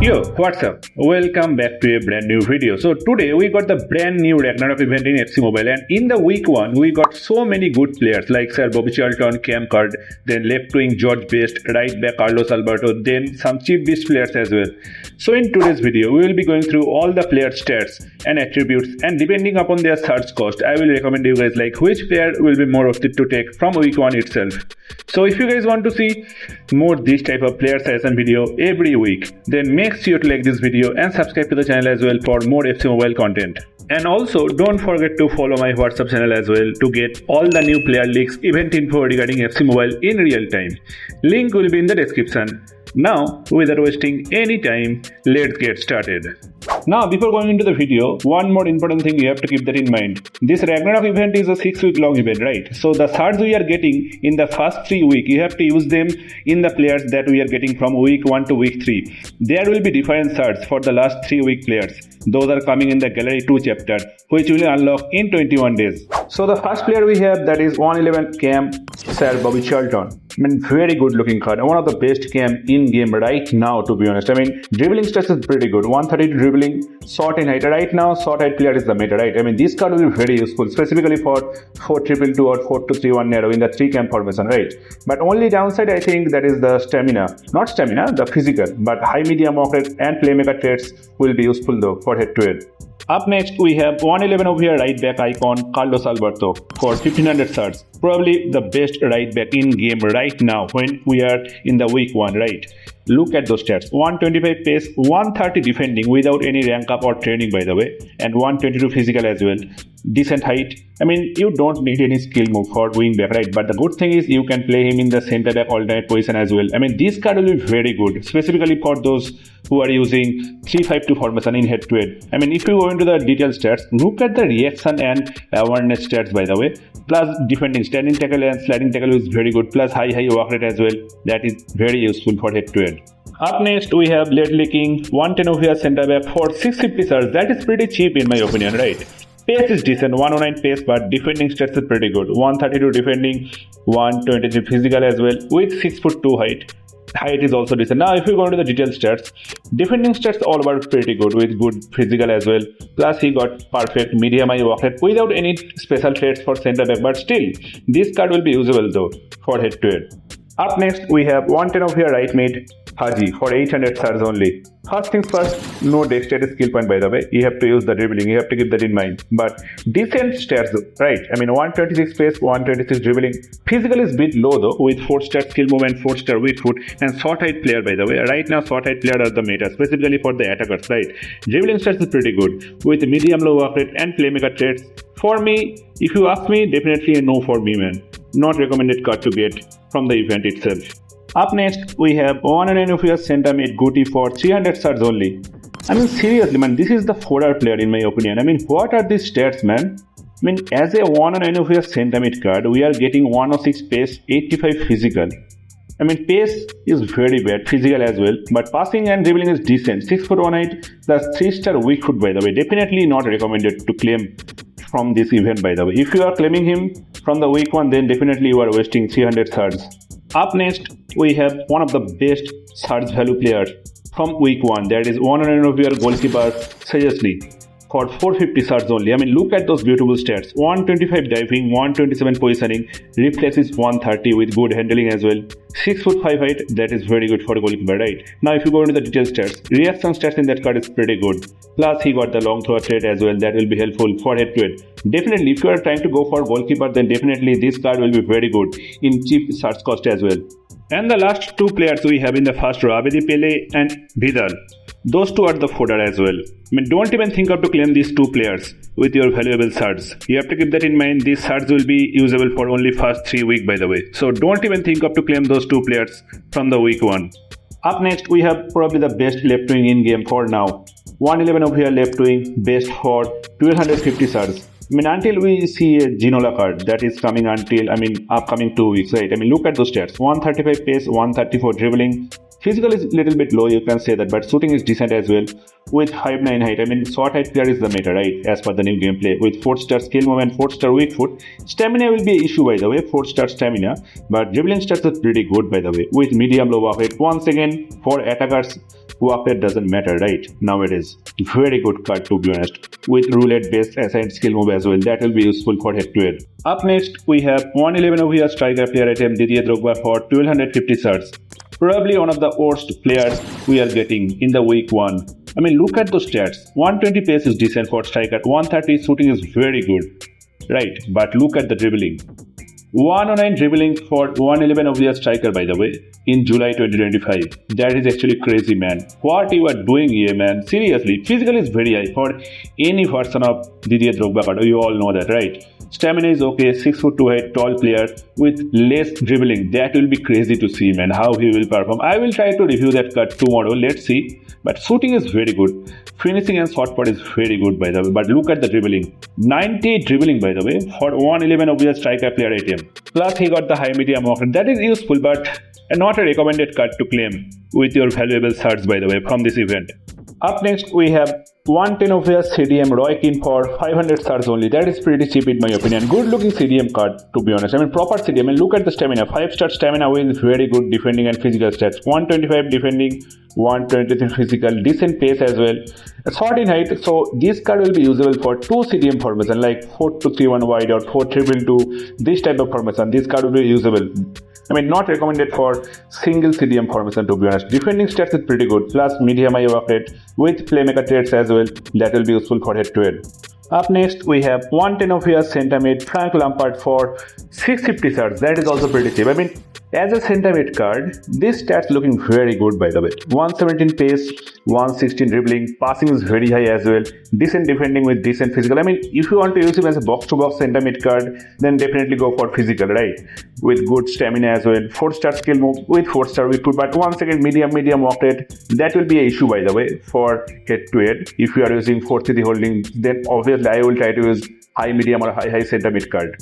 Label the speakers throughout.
Speaker 1: Yo, what's up? Welcome back to a brand new video. So today we got the brand new Ragnarok event in FC Mobile, and in the week 1 we got so many good players like Sir Bobby Charlton, Cam Card, then left wing George Best, right back Carlos Alberto, then some cheap beast players as well. So in today's video we will be going through all the player stats and attributes, and depending upon their search cost I will recommend you guys like which player will be more worth it to take from week 1 itself. So if you guys want to see more this type of player session video every week, then make sure to like this video and subscribe to the channel as well for more FC Mobile content. And also don't forget to follow my WhatsApp channel as well to get all the new player leaks, event info regarding FC Mobile in real time. Link will be in the description. Now, without wasting any time, let's get started. Now, before going into the video, one more important thing you have to keep that in mind. This Ragnarok event is a 6-week long event, right? So the shards we are getting in the first 3 weeks, you have to use them in the players that we are getting from week 1 to week 3. There will be different shards for the last 3 week players. Those are coming in the Gallery 2 chapter, which will unlock in 21 days. So the first player we have, that is 111 Cam Sir Bobby Charlton. Very good looking card. One of the best Cam in game right now, to be honest. Dribbling stats is pretty good. 132 dribbling, short and height. Right now, short height player is the meta, right? This card will be very useful, specifically for 4-2-2 or 4-2-3-1 narrow in the 3-cam formation, right? But only downside, I think, that is the stamina. Not stamina, the physical. But high medium walk rate and playmaker traits will be useful though for head-to-head. Up next, we have 111 over here right back icon Carlos Alberto for 1500 shards. Probably the best right back in game right now when we are in the week 1, right? Look at those stats. 125 pace, 130 defending without any rank up or training, by the way, and 122 physical as well. Decent height. You don't need any skill move for wing back, right? But the good thing is you can play him in the center back alternate position as well. This card will be very good, specifically for those who are using 3-5-2 formation in head-to-head. If you go into the detailed stats, look at the reaction and awareness stats, by the way. Plus defending, standing tackle and sliding tackle is very good. Plus high walk rate as well. That is very useful for head-to-head. Up next, we have Lately King 110 over here center back for 650 shards. That is pretty cheap in my opinion, right? Pace is decent, 109 pace, but defending stats is pretty good. 132 defending, 123 physical as well, with 6'2" height. Height is also decent. Now, if you go into the detailed stats, defending stats all about pretty good with good physical as well. Plus, he got perfect medium high walk rate without any special traits for center back, but still, this card will be usable though for head to head. Up next, we have 110 over here right mid Haji for 800 shards only. First things first, no deck stat skill point, by the way. You have to use the dribbling, you have to keep that in mind. But decent stats though, right? 126 pace, 126 dribbling. Physical is a bit low though, with 4-star skill movement, 4-star weak foot, and short height player, by the way. Right now, short height player are the meta, specifically for the attackers, right? Dribbling stats is pretty good, with medium low work rate and playmaker traits. For me, if you ask me, definitely a no for me, man. Not recommended card to get from the event itself. Up next, we have 109 of your center mid Guti for 300 shards only. Seriously, man, this is the fodder player in my opinion. What are these stats, man? As a 109 of your center mid card, we are getting 106 pace, 85 physical. Pace is very bad, physical as well, but passing and dribbling is decent. 6'1" height plus 3-star weak foot, by the way. Definitely not recommended to claim from this event, by the way. If you are claiming him from the week 1, then definitely you are wasting 300 shards. Up next, we have one of the best shards value players from week 1. That is 109 of your goalkeeper, seriously, for 450 shards only. Look at those beautiful stats. 125 diving, 127 positioning, reflex is 130 with good handling as well. 6'5" height, that is very good for a goalkeeper, right? Now, if you go into the detailed stats, reaction stats in that card is pretty good. Plus, he got the long throw trait as well. That will be helpful for head-to-head. Definitely, if you are trying to go for goalkeeper, then definitely this card will be very good in cheap search cost as well. And the last 2 players we have in the first row, Abedi Pele and Vidal. Those 2 are the fodder as well. Don't even think of to claim these 2 players with your valuable shards. You have to keep that in mind. These shards will be usable for only first 3 weeks, by the way. So don't even think of to claim those 2 players from the week 1. Up next, we have probably the best left wing in game for now. 111 over here left wing, best for 1250 shards. Until we see a Ginola card that is coming until upcoming 2 weeks, right? Look at those stats. 135 pace, 134 dribbling, Physical is little bit low, you can say that, but shooting is decent as well. With 5'9" height, I mean short height player is the matter, right? As per the new gameplay, with 4-star skill movement, 4-star weak foot. Stamina will be an issue by the way, 4-star stamina, but dribbling stats is pretty good by the way. With medium low walk rate, once again for attackers, walk rate doesn't matter, right? Nowadays, very good card to be honest. With roulette based assigned skill move as well, that will be useful for head to head. Up next, we have 111 OVR striker player item Didier Drogba for 1250 shards. Probably one of the worst players we are getting in the week 1. I mean, look at those stats. 120 pace is decent for striker, 130 shooting is very good, right? But look at the dribbling. 109 dribbling for 111 of the striker by the way in July 2025. That is actually crazy, man. What you are doing here, man? Seriously, physical is very high for any version of Didier Drogba card. You all know that, right? Stamina is okay, 6'2" height, tall player with less dribbling. That will be crazy to see, man, how he will perform. I will try to review that card tomorrow. Let's see. But shooting is very good. Finishing and shot put is very good by the way. But look at the dribbling. 98 dribbling by the way for 111 of the striker player item. Plus he got the high medium walk. That is useful but not a recommended card to claim with your valuable shards by the way from this event. Up next we have 110 of the CDM Roy Keane for 500 shards only. That is pretty cheap in my opinion. Good looking CDM card to be honest. I mean proper CDM. And look at the stamina. 5-star stamina with very good defending and physical stats. 125 defending, 123 physical, decent pace as well. Short in height, so this card will be usable for 2 CDM formation like 4-2-3-1 wide or 4-3-2. This type of formation. This card will be usable. I mean, not recommended for single CDM formation to be honest. Defending stats is pretty good, plus medium high work rate with playmaker traits as well. That will be useful for head to head. Up next, we have 110 of your center mid Frank Lampard for 650 shards. That is also pretty cheap. I mean, as a center mid card, this stats looking very good by the way. 117 pace, 116 dribbling, passing is very high as well. Decent defending with decent physical. I mean, if you want to use him as a box-to-box center mid card, then definitely go for physical, right? With good stamina as well. 4-star skill move with 4-star weak foot, but once again medium walk rate. That will be an issue by the way for head to head. If you are using 4-3 holding, then obviously I will try to use high medium or high center mid card.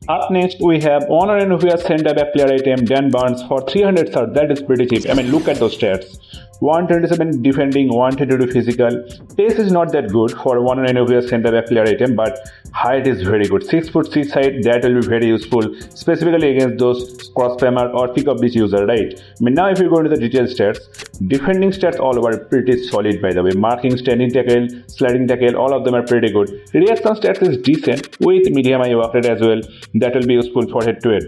Speaker 1: Up next, we have Honor and Uvia center back player item Dan Barnes for 300 shards. That is pretty cheap. I mean, look at those stats. 127 defending, 132 physical. Pace is not that good for one and Uvia center back player item, but height is very good. 6'6" height, that will be very useful, specifically against those cross spammer or pick up this user, right? I mean, now if you go into the detailed stats, defending stats all over pretty solid by the way. Marking, standing tackle, sliding tackle, all of them are pretty good. Reaction stats is decent with medium high work rate as well. That will be useful for head to head.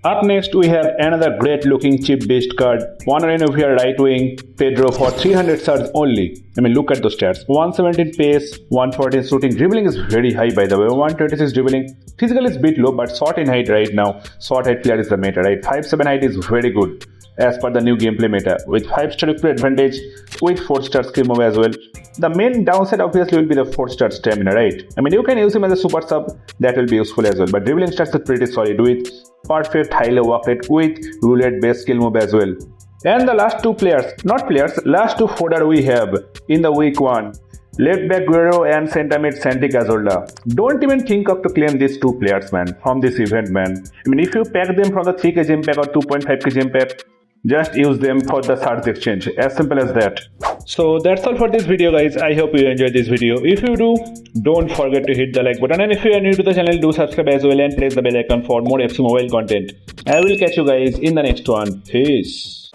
Speaker 1: Up next, we have another great looking chip based card. One and of your right wing, Pedro for 300 shards only. I mean, look at those stats. 117 pace, 114 shooting. Dribbling is very high by the way. 126 dribbling. Physical is a bit low, but short in height right now. Short height player is the meta, right? 5'7" height is very good as per the new gameplay meta. With 5-star play advantage, with 4-star skill move as well. The main downside obviously will be the 4-star stamina, right? I mean, you can use him as a super sub. That will be useful as well. But dribbling stats is pretty solid with perfect high low work rate with roulette based skill move as well. And the last two last two fodder we have in the week 1. Left back Guerrero and center mid Santi Cazorla. Don't even think of to claim these two players, man, from this event, man. I mean, if you pack them from the 3 kg pack or 2.5 kg pack, just use them for the shards exchange. As simple as that. So that's all for this video, guys. I hope you enjoyed this video. If you do, don't forget to hit the like button, and if you are new to the channel, do subscribe as well and press the bell icon for more FC mobile content. I will catch you guys in the next one. Peace.